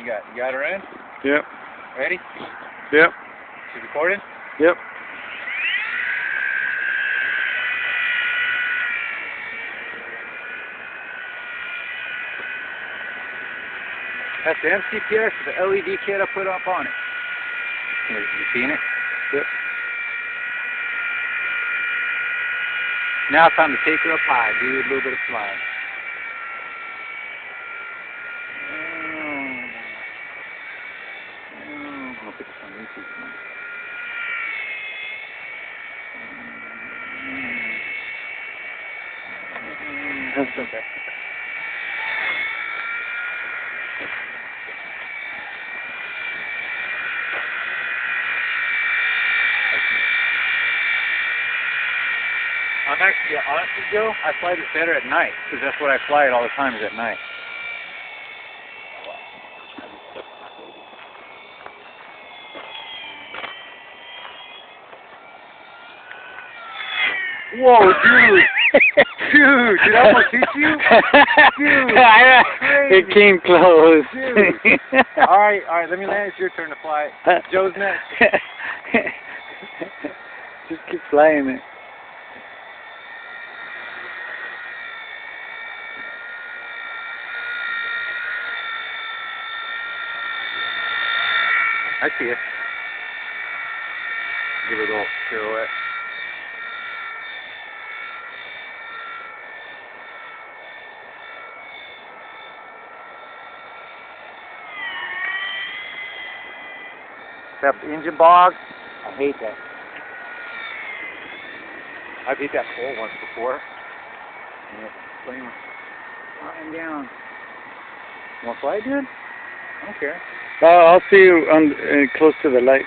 got? You got her in? Yep. Ready? Yep. She's recording? Yep. That's the MCPX, the LED kit I put up on it. You seen it? Yep. Now it's time to take her up high, do a little bit of flying. I'm gonna put this on YouTube. That's okay. I'm actually, honestly, Joe, I fly this better at night, because that's what I fly it all the time, is at night. Whoa, dude! Dude, did I almost hit you? Dude, it came close. Dude. Alright, let me land. It's your turn to fly. Joe's next. Just keep flying it. I see it. Give it a little pirouette. That engine bog, I hate that. I've hit that pole once before. Flame flying down. You want to fly, dude? I don't care. I'll see you on close to the light.